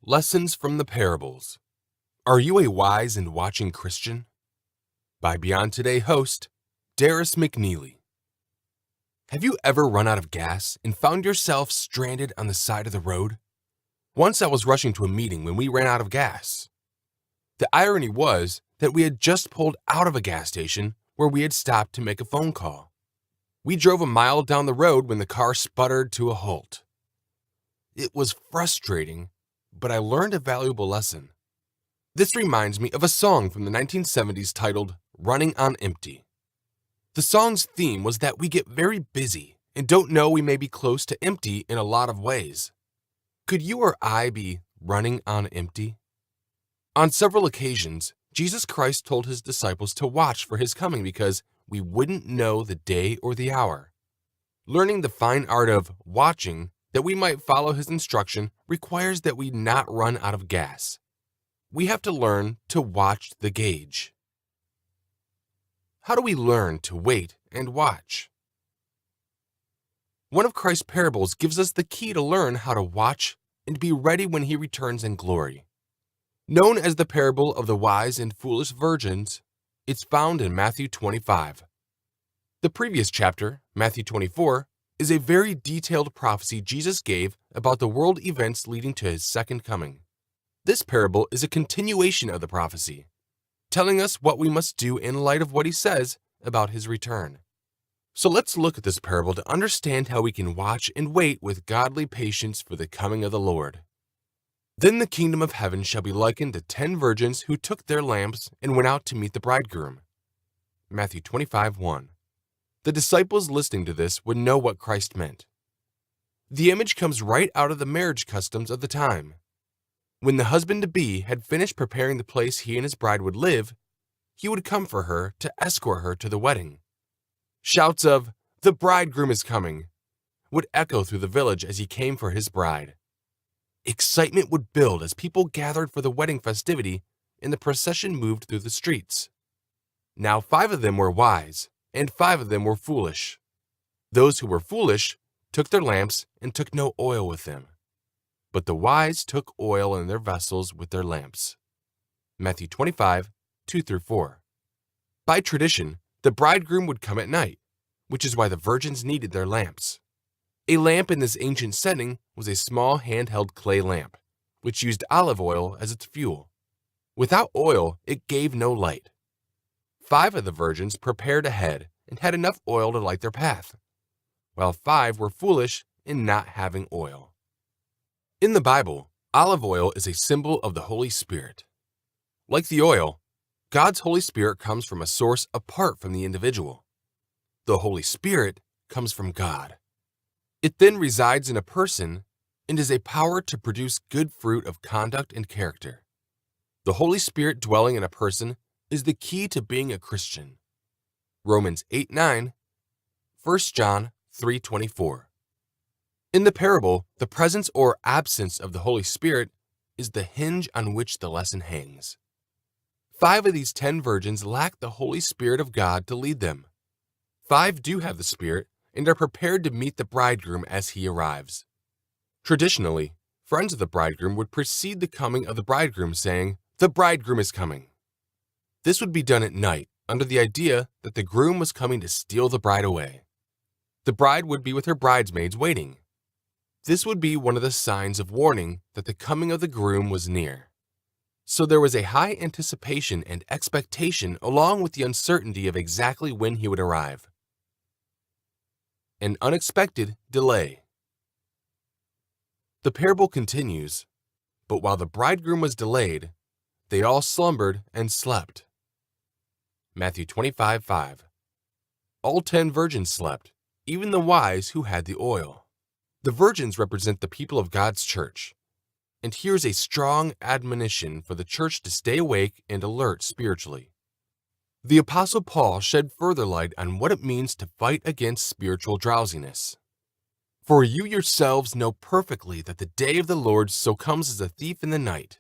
Lessons from the Parables. Are you a wise and watching Christian? By Beyond Today host, Darius McNeely. Have you ever run out of gas and found yourself stranded on the side of the road? Once I was rushing to a meeting when we ran out of gas. The irony was that we had just pulled out of a gas station where we had stopped to make a phone call. We drove a mile down the road when the car sputtered to a halt. It was frustrating, but I learned a valuable lesson. This reminds me of a song from the 1970s titled Running on Empty. The song's theme was that we get very busy and don't know we may be close to empty in a lot of ways. Could you or I be running on empty? On several occasions, Jesus Christ told his disciples to watch for his coming because we wouldn't know the day or the hour. Learning the fine art of watching that we might follow his instruction requires that we not run out of gas. We have to learn to watch the gauge. How do we learn to wait and watch? One of Christ's parables gives us the key to learn how to watch and be ready when he returns in glory. Known as the parable of the wise and foolish virgins, it's found in Matthew 25. The previous chapter, Matthew 24, is a very detailed prophecy Jesus gave about the world events leading to his second coming. This parable is a continuation of the prophecy, telling us what we must do in light of what he says about his return. So let's look at this parable to understand how we can watch and wait with godly patience for the coming of the Lord. Then the kingdom of heaven shall be likened to 10 virgins who took their lamps and went out to meet the bridegroom. Matthew 25:1. The disciples listening to this would know what Christ meant. The image comes right out of the marriage customs of the time. When the husband-to-be had finished preparing the place he and his bride would live, he would come for her to escort her to the wedding. Shouts of, "The bridegroom is coming," would echo through the village as he came for his bride. Excitement would build as people gathered for the wedding festivity and the procession moved through the streets. Now 5 of them were wise, and 5 of them were foolish. Those who were foolish took their lamps and took no oil with them. But the wise took oil in their vessels with their lamps. Matthew 25:2-4. By tradition, the bridegroom would come at night, which is why the virgins needed their lamps. A lamp in this ancient setting was a small handheld clay lamp, which used olive oil as its fuel. Without oil, it gave no light. 5 of the virgins prepared ahead and had enough oil to light their path, while 5 were foolish in not having oil. In the Bible, olive oil is a symbol of the Holy Spirit. Like the oil, God's Holy Spirit comes from a source apart from the individual. The Holy Spirit comes from God. It then resides in a person and is a power to produce good fruit of conduct and character. The Holy Spirit dwelling in a person is the key to being a Christian. Romans 8:9, 1 John 3:24. In the parable, the presence or absence of the Holy Spirit is the hinge on which the lesson hangs. 5 of these 10 virgins lack the Holy Spirit of God to lead them. 5 do have the Spirit and are prepared to meet the bridegroom as he arrives. Traditionally, friends of the bridegroom would precede the coming of the bridegroom saying, "The bridegroom is coming." This would be done at night under the idea that the groom was coming to steal the bride away. The bride would be with her bridesmaids waiting. This would be one of the signs of warning that the coming of the groom was near. So there was a high anticipation and expectation along with the uncertainty of exactly when he would arrive. An unexpected delay. The parable continues, "But while the bridegroom was delayed, they all slumbered and slept." Matthew 25:5. All 10 virgins slept, even the wise who had the oil. The virgins represent the people of God's church. And here's a strong admonition for the church to stay awake and alert spiritually. The Apostle Paul shed further light on what it means to fight against spiritual drowsiness. "For you yourselves know perfectly that the day of the Lord so comes as a thief in the night.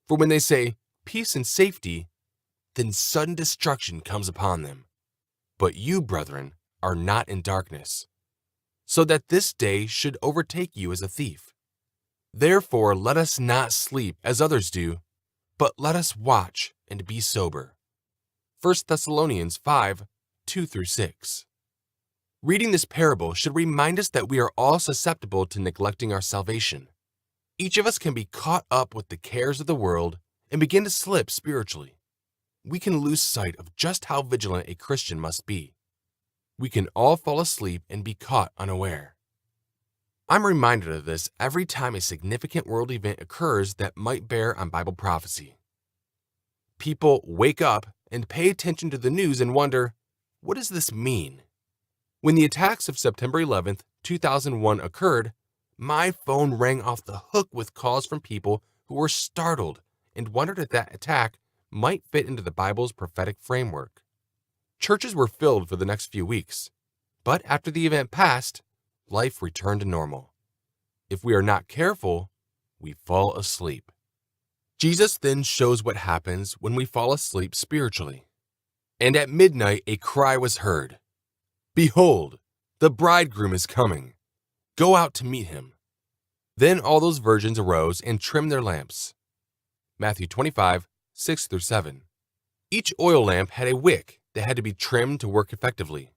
For when they say, 'Peace and safety,' then sudden destruction comes upon them. But you, brethren, are not in darkness, so that this day should overtake you as a thief. Therefore, let us not sleep as others do, but let us watch and be sober. 1 Thessalonians 5, 2-6. Reading this parable should remind us that we are all susceptible to neglecting our salvation. Each of us can be caught up with the cares of the world and begin to slip spiritually. We can lose sight of just how vigilant a Christian must be. We can all fall asleep and be caught unaware. I'm reminded of this every time a significant world event occurs that might bear on Bible prophecy. People wake up and pay attention to the news and wonder, what does this mean? When the attacks of September 11th, 2001 occurred, my phone rang off the hook with calls from people who were startled and wondered if that attack might fit into the Bible's prophetic framework. Churches were filled for the next few weeks, but after the event passed, life returned to normal. If we are not careful, we fall asleep. Jesus then shows what happens when we fall asleep spiritually. And at midnight a cry was heard, "Behold, the bridegroom is coming. Go out to meet him." Then all those virgins arose and trimmed their lamps. Matthew 25, 6-7. Each oil lamp had a wick that had to be trimmed to work effectively,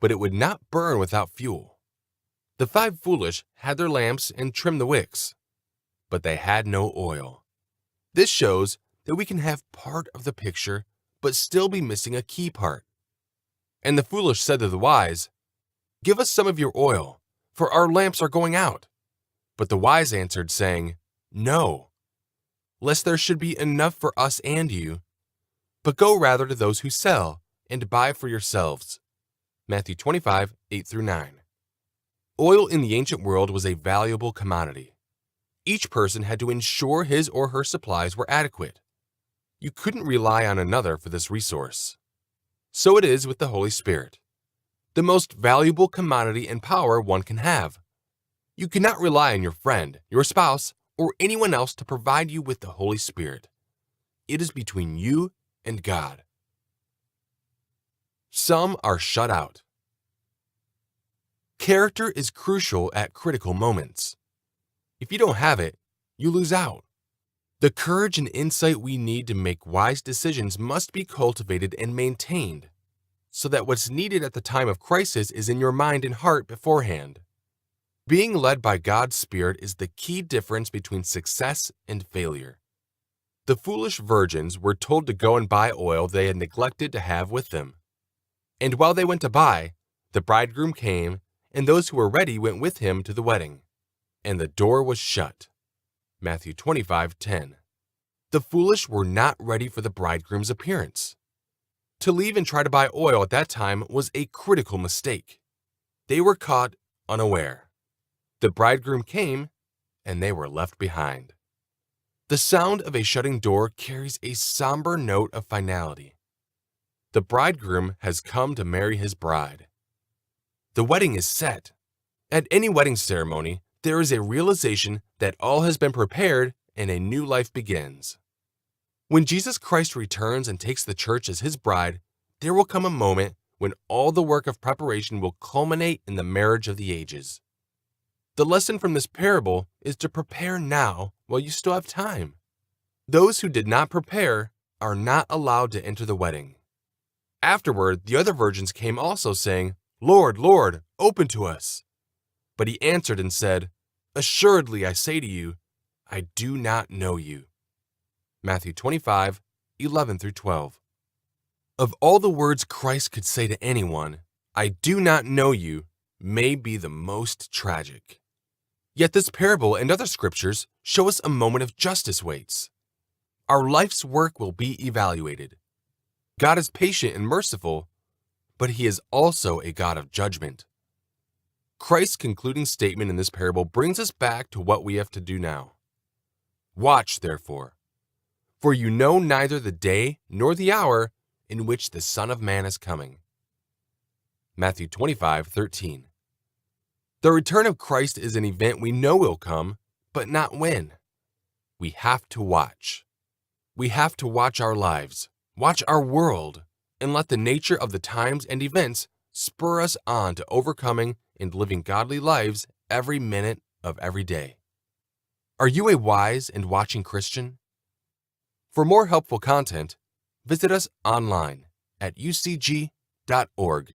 but it would not burn without fuel. The 5 foolish had their lamps and trimmed the wicks, but they had no oil. This shows that we can have part of the picture but still be missing a key part. And the foolish said to the wise, "Give us some of your oil, for our lamps are going out." But the wise answered, saying, "No, lest there should be enough for us and you, but go rather to those who sell and buy for yourselves." Matthew 25, 8-9. Oil in the ancient world was a valuable commodity. Each person had to ensure his or her supplies were adequate. You couldn't rely on another for this resource. So it is with the Holy Spirit, the most valuable commodity and power one can have. You cannot rely on your friend, your spouse, or anyone else to provide you with the Holy Spirit. It is between you and God. Some are shut out. Character is crucial at critical moments. If you don't have it, you lose out. The courage and insight we need to make wise decisions must be cultivated and maintained, so that what's needed at the time of crisis is in your mind and heart beforehand. Being led by God's Spirit is the key difference between success and failure. The foolish virgins were told to go and buy oil they had neglected to have with them. And while they went to buy, the bridegroom came, and those who were ready went with him to the wedding. And the door was shut. Matthew 25:10. The foolish were not ready for the bridegroom's appearance. To leave and try to buy oil at that time was a critical mistake. They were caught unaware. The bridegroom came, and they were left behind. The sound of a shutting door carries a somber note of finality. The bridegroom has come to marry his bride. The wedding is set. At any wedding ceremony, there is a realization that all has been prepared and a new life begins. When Jesus Christ returns and takes the church as his bride, there will come a moment when all the work of preparation will culminate in the marriage of the ages. The lesson from this parable is to prepare now while you still have time. Those who did not prepare are not allowed to enter the wedding. Afterward, the other virgins came also, saying, "Lord, Lord, open to us." But he answered and said, "Assuredly, I say to you, I do not know you." Matthew 25, 11-12. Of all the words Christ could say to anyone, "I do not know you," may be the most tragic. Yet this parable and other scriptures show us a moment of justice waits. Our life's work will be evaluated. God is patient and merciful, but he is also a God of judgment. Christ's concluding statement in this parable brings us back to what we have to do now. Watch, therefore, for you know neither the day nor the hour in which the Son of Man is coming. Matthew 25:13. The return of Christ is an event we know will come, but not when. We have to watch. We have to watch our lives, watch our world, and let the nature of the times and events spur us on to overcoming and living godly lives every minute of every day. Are you a wise and watching Christian? For more helpful content, visit us online at ucg.org.